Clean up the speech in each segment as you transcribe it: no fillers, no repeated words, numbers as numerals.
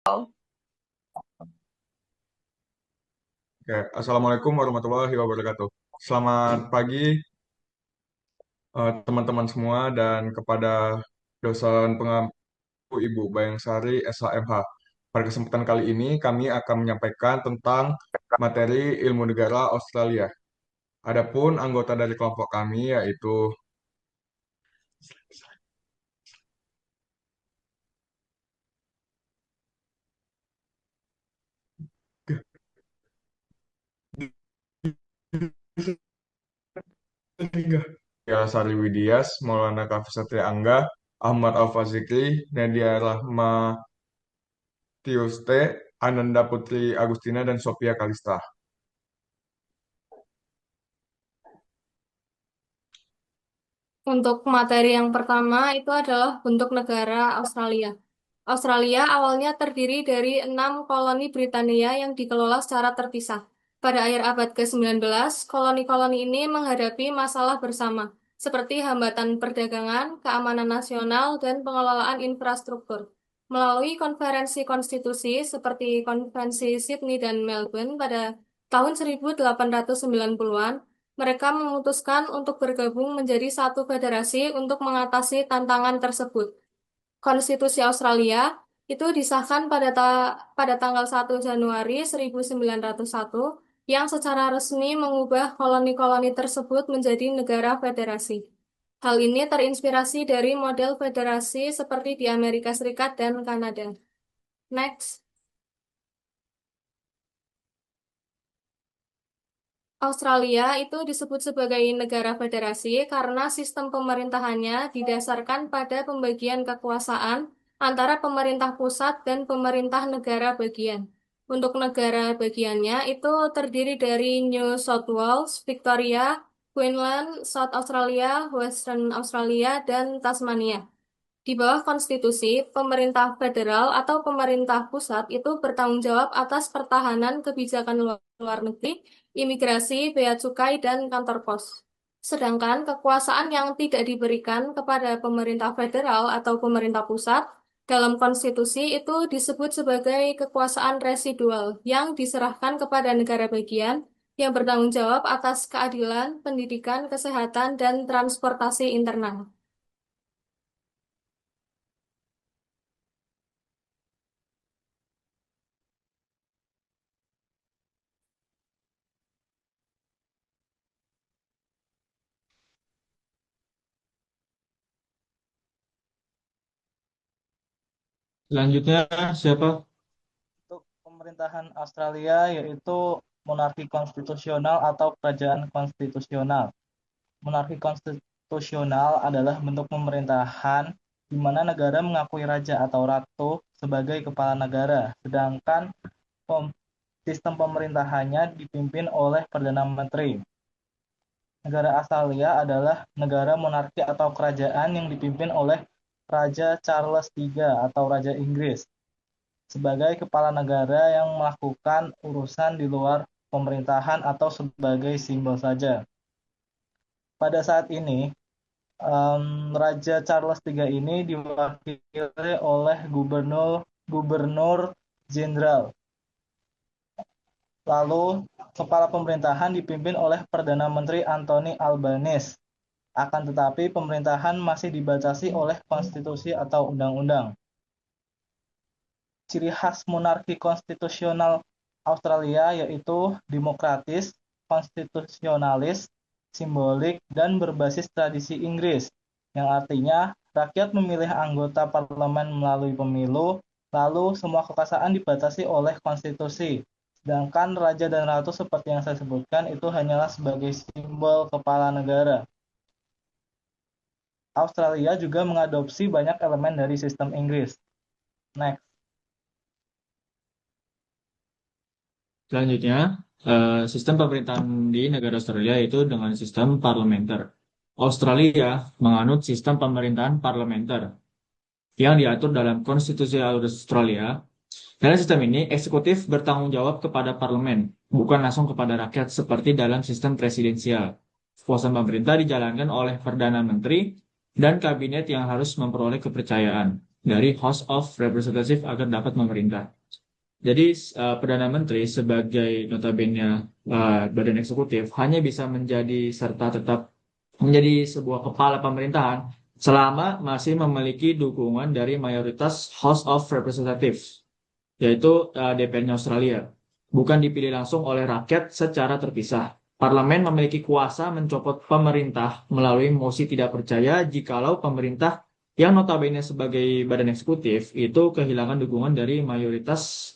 Oke, Assalamualaikum warahmatullahi wabarakatuh. Selamat pagi teman-teman semua dan kepada dosen pengampu Ibu Bayangsari SHMH. Pada kesempatan kali ini kami akan menyampaikan tentang materi ilmu negara Australia. Adapun anggota dari kelompok kami yaitu Ya Sari Widias, Maulana Kafis Satria Angga, Ahmad Al-Fazikri, Nadia Rahma Tiuste, Ananda Putri Agustina, dan Sophia Kalista. Untuk materi yang pertama itu adalah bentuk negara Australia. Australia awalnya terdiri dari 6 koloni Britania yang dikelola secara terpisah. Pada akhir abad ke-19, koloni-koloni ini menghadapi masalah bersama, seperti hambatan perdagangan, keamanan nasional, dan pengelolaan infrastruktur. Melalui konferensi konstitusi seperti konferensi Sydney dan Melbourne pada tahun 1890-an, mereka memutuskan untuk bergabung menjadi satu federasi untuk mengatasi tantangan tersebut. Konstitusi Australia itu disahkan pada tanggal 1 Januari 1901 yang secara resmi mengubah koloni-koloni tersebut menjadi negara federasi. Hal ini terinspirasi dari model federasi seperti di Amerika Serikat dan Kanada. Next. Australia itu disebut sebagai negara federasi karena sistem pemerintahannya didasarkan pada pembagian kekuasaan antara pemerintah pusat dan pemerintah negara bagian. Untuk negara bagiannya itu terdiri dari New South Wales, Victoria, Queensland, South Australia, Western Australia, dan Tasmania. Di bawah konstitusi, pemerintah federal atau pemerintah pusat itu bertanggung jawab atas pertahanan kebijakan luar negeri, imigrasi, bea cukai, dan kantor pos. Sedangkan kekuasaan yang tidak diberikan kepada pemerintah federal atau pemerintah pusat dalam konstitusi itu disebut sebagai kekuasaan residual yang diserahkan kepada negara bagian yang bertanggung jawab atas keadilan, pendidikan, kesehatan, dan transportasi internal. Selanjutnya siapa? Untuk pemerintahan Australia yaitu monarki konstitusional atau kerajaan konstitusional. Monarki konstitusional adalah bentuk pemerintahan di mana negara mengakui raja atau ratu sebagai kepala negara, sedangkan sistem pemerintahannya dipimpin oleh Perdana Menteri. Negara Australia adalah negara monarki atau kerajaan yang dipimpin oleh Raja Charles III atau Raja Inggris sebagai kepala negara yang melakukan urusan di luar pemerintahan atau sebagai simbol saja. Pada saat ini, Raja Charles III ini diwakili oleh gubernur jenderal. Lalu, kepala pemerintahan dipimpin oleh Perdana Menteri Anthony Albanese. Akan tetapi, pemerintahan masih dibatasi oleh konstitusi atau undang-undang. Ciri khas monarki konstitusional Australia yaitu demokratis, konstitusionalis, simbolik, dan berbasis tradisi Inggris, yang artinya rakyat memilih anggota parlemen melalui pemilu, lalu semua kekuasaan dibatasi oleh konstitusi. Sedangkan raja dan ratu seperti yang saya sebutkan itu hanyalah sebagai simbol kepala negara. Australia juga mengadopsi banyak elemen dari sistem Inggris. Next. Selanjutnya, sistem pemerintahan di negara Australia itu dengan sistem parlementer. Australia menganut sistem pemerintahan parlementer yang diatur dalam Konstitusi Australia. Dalam sistem ini, eksekutif bertanggung jawab kepada parlemen, bukan langsung kepada rakyat seperti dalam sistem presidensial. Kekuasaan pemerintah dijalankan oleh Perdana Menteri dan kabinet yang harus memperoleh kepercayaan. dari House of Representative agar dapat memerintah. Jadi Perdana Menteri sebagai notabene badan eksekutif hanya bisa menjadi serta tetap menjadi sebuah kepala pemerintahan selama masih memiliki dukungan dari mayoritas House of Representatives, yaitu DPR-nya Australia. Bukan dipilih langsung oleh rakyat secara terpisah. Parlemen memiliki kuasa mencopot pemerintah melalui mosi tidak percaya jikalau pemerintah yang notabene sebagai badan eksekutif itu kehilangan dukungan dari mayoritas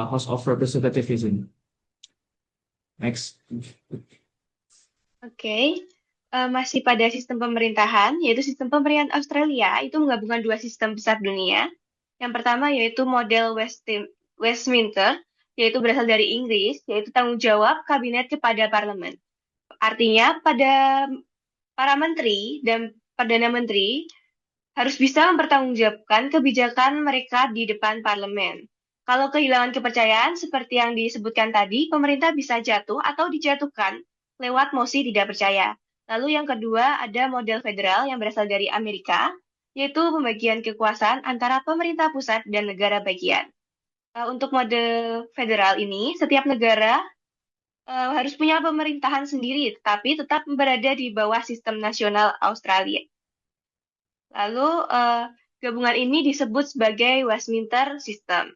House of Representatives ini. Next. Oke. Masih pada sistem pemerintahan, yaitu sistem pemerintahan Australia itu menggabungkan dua sistem besar dunia. Yang pertama yaitu model Westminster, yaitu berasal dari Inggris, yaitu tanggung jawab kabinet kepada parlemen. Artinya pada para menteri dan perdana menteri harus bisa mempertanggungjawabkan kebijakan mereka di depan parlemen. Kalau kehilangan kepercayaan seperti yang disebutkan tadi, pemerintah bisa jatuh atau dijatuhkan lewat mosi tidak percaya. Lalu yang kedua ada model federal yang berasal dari Amerika, yaitu pembagian kekuasaan antara pemerintah pusat dan negara bagian. Untuk mode federal ini, setiap negara harus punya pemerintahan sendiri, tetapi tetap berada di bawah sistem nasional Australia. Lalu gabungan ini disebut sebagai Westminster System.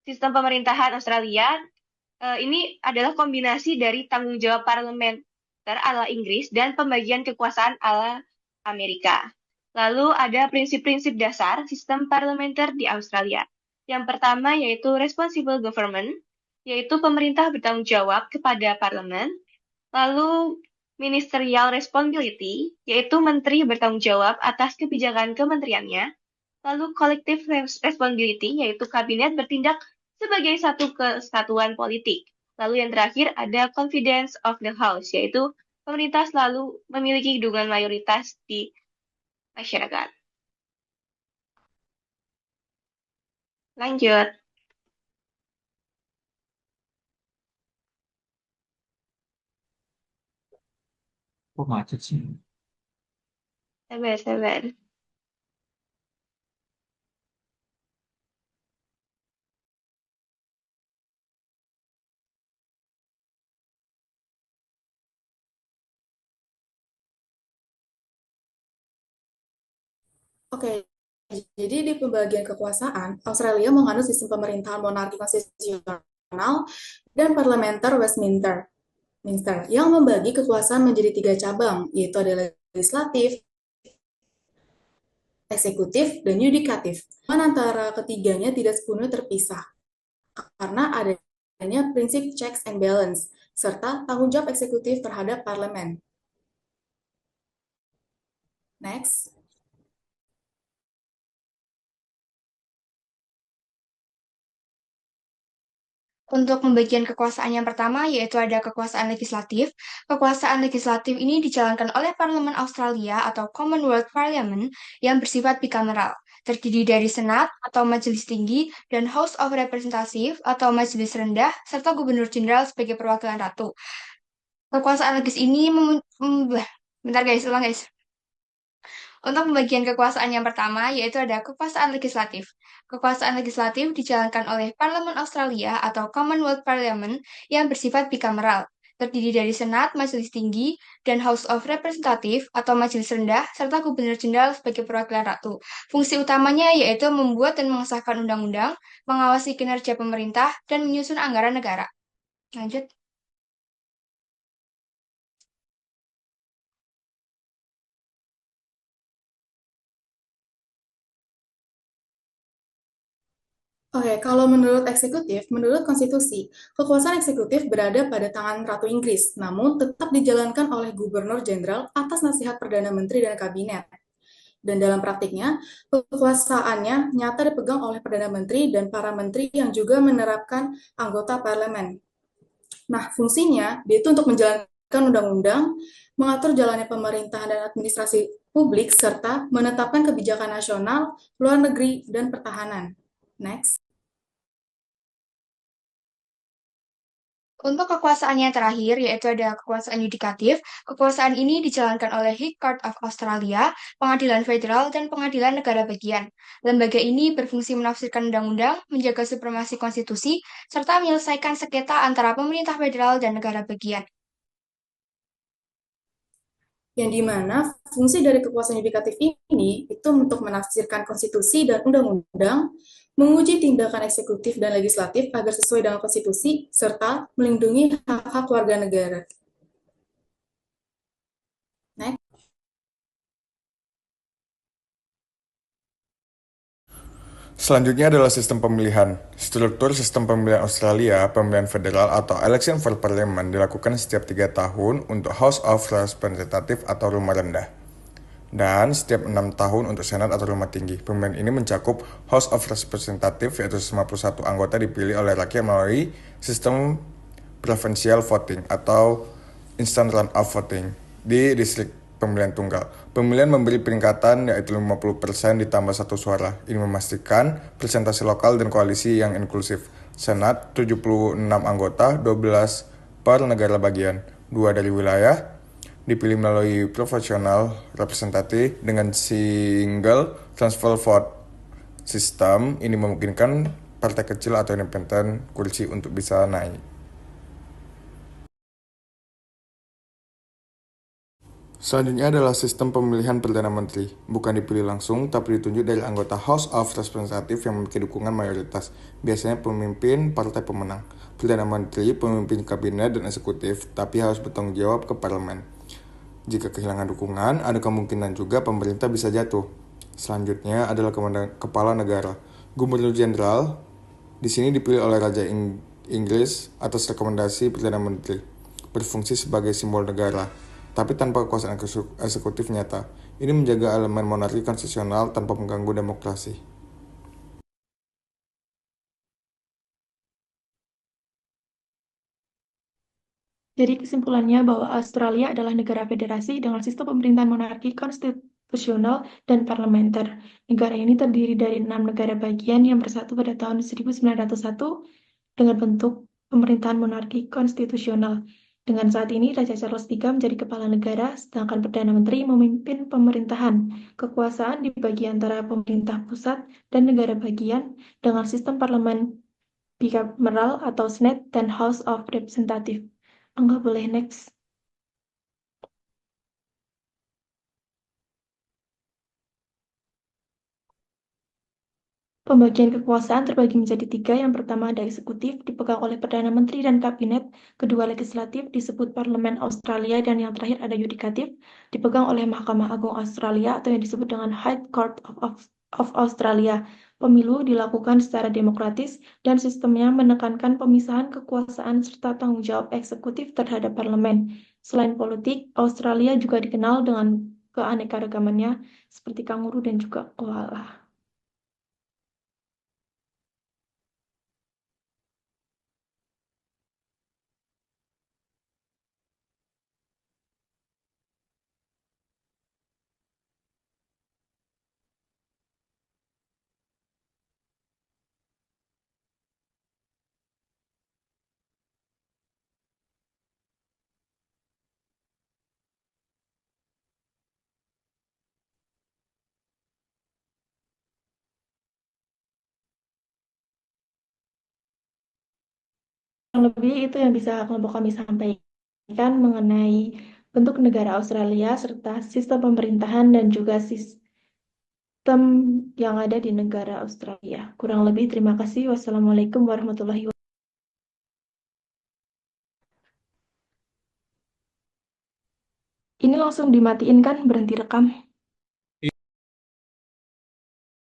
Sistem pemerintahan Australia ini adalah kombinasi dari tanggung jawab parlementer ala Inggris dan pembagian kekuasaan ala Amerika. Lalu ada prinsip-prinsip dasar sistem parlementer di Australia. Yang pertama yaitu responsible government, yaitu pemerintah bertanggung jawab kepada parlemen. Lalu ministerial responsibility, yaitu menteri bertanggung jawab atas kebijakan kementeriannya. Lalu collective responsibility, yaitu kabinet bertindak sebagai satu kesatuan politik. Lalu yang terakhir ada confidence of the house, yaitu pemerintah selalu memiliki dukungan mayoritas di masyarakat. Lanjut. Kok macet sih? Sabar. Oke, jadi di pembagian kekuasaan, Australia menganut sistem pemerintahan monarki konstitusional dan parlementer Westminster, yang membagi kekuasaan menjadi 3 cabang, yaitu ada legislatif, eksekutif, dan yudikatif. Antara ketiganya tidak sepenuhnya terpisah, karena adanya prinsip checks and balance, serta tanggung jawab eksekutif terhadap parlemen. Next. Untuk pembagian kekuasaan yang pertama, yaitu ada kekuasaan legislatif. Kekuasaan legislatif ini dijalankan oleh Parlemen Australia atau Commonwealth Parliament yang bersifat bicameral, terdiri dari Senat atau Majelis Tinggi dan House of Representative atau Majelis Rendah, serta Gubernur Jenderal sebagai perwakilan ratu. Kekuasaan legis ini bentar guys, ulang guys. Untuk pembagian kekuasaan yang pertama, yaitu ada kekuasaan legislatif. Kekuasaan legislatif dijalankan oleh Parlemen Australia atau Commonwealth Parliament yang bersifat bicameral, terdiri dari Senat, Majelis Tinggi, dan House of Representative atau Majelis Rendah, serta Gubernur Jenderal sebagai perwakilan ratu. Fungsi utamanya yaitu membuat dan mengesahkan undang-undang, mengawasi kinerja pemerintah, dan menyusun anggaran negara. Lanjut. Oke, kalau menurut eksekutif, menurut konstitusi, kekuasaan eksekutif berada pada tangan Ratu Inggris, namun tetap dijalankan oleh Gubernur Jenderal atas nasihat Perdana Menteri dan Kabinet. Dan dalam praktiknya, kekuasaannya nyata dipegang oleh Perdana Menteri dan para menteri yang juga menerapkan anggota parlemen. Nah, fungsinya dia itu untuk menjalankan undang-undang, mengatur jalannya pemerintahan dan administrasi publik, serta menetapkan kebijakan nasional, luar negeri, dan pertahanan. Next. Untuk kekuasaan yang terakhir, yaitu ada kekuasaan yudikatif. Kekuasaan ini dijalankan oleh High Court of Australia, Pengadilan Federal, dan Pengadilan Negara Bagian. Lembaga ini berfungsi menafsirkan undang-undang, menjaga supremasi konstitusi, serta menyelesaikan sengketa antara pemerintah federal dan negara bagian. Yang dimana fungsi dari kekuasaan yudikatif ini itu untuk menafsirkan konstitusi dan undang-undang, menguji tindakan eksekutif dan legislatif agar sesuai dengan konstitusi, serta melindungi hak-hak warga negara. Next. Selanjutnya adalah sistem pemilihan. Struktur sistem pemilihan Australia, pemilihan federal atau election for parliament dilakukan setiap 3 tahun untuk House of Representatives atau rumah rendah. Dan setiap 6 tahun untuk Senat atau rumah tinggi. Pemilihan ini mencakup House of Representatives yaitu 51 anggota dipilih oleh rakyat melalui sistem provincial voting atau instant runoff voting di distrik pemilihan tunggal. Pemilihan memberi peningkatan yaitu 50% ditambah 1 suara. Ini memastikan presentasi lokal dan koalisi yang inklusif. Senat 76 anggota, 12 per negara bagian, 2 dari wilayah, dipilih melalui proportional representative dengan single transfer vote system. Ini memungkinkan partai kecil atau independen kursi untuk bisa naik. Selanjutnya adalah sistem pemilihan Perdana Menteri. Bukan dipilih langsung, tapi ditunjuk dari anggota House of Representatives yang memiliki dukungan mayoritas. Biasanya pemimpin partai pemenang. Perdana Menteri, pemimpin kabinet dan eksekutif, tapi harus bertanggung jawab ke parlemen. Jika kehilangan dukungan, ada kemungkinan juga pemerintah bisa jatuh. Selanjutnya adalah kepala negara. Gubernur Jenderal di sini dipilih oleh Raja Inggris atas rekomendasi Perdana Menteri. Berfungsi sebagai simbol negara, tapi tanpa kekuasaan eksekutif nyata. Ini menjaga elemen monarki konstitusional tanpa mengganggu demokrasi. Jadi kesimpulannya bahwa Australia adalah negara federasi dengan sistem pemerintahan monarki konstitusional dan parlementer. Negara ini terdiri dari 6 negara bagian yang bersatu pada tahun 1901 dengan bentuk pemerintahan monarki konstitusional. Dengan saat ini, Raja Charles III menjadi kepala negara, sedangkan Perdana Menteri memimpin pemerintahan. Kekuasaan dibagi antara pemerintah pusat dan negara bagian dengan sistem parlemen bicameral atau Senate dan House of Representatives. Angga boleh next. Pembagian kekuasaan terbagi menjadi 3. Yang pertama ada eksekutif, dipegang oleh Perdana Menteri dan Kabinet. Kedua, legislatif, disebut Parlemen Australia. Dan yang terakhir ada yudikatif, dipegang oleh Mahkamah Agung Australia atau yang disebut dengan High Court of Australia. Pemilu dilakukan secara demokratis dan sistemnya menekankan pemisahan kekuasaan serta tanggung jawab eksekutif terhadap parlemen. Selain politik, Australia juga dikenal dengan keanekaragamannya seperti kanguru dan juga koala. Kurang lebih itu yang bisa kelompok kami sampaikan mengenai bentuk negara Australia serta sistem pemerintahan dan juga sistem yang ada di negara Australia. Kurang lebih terima kasih. Wassalamualaikum warahmatullahi wabarakatuh. Ini langsung dimatiin kan, berhenti rekam.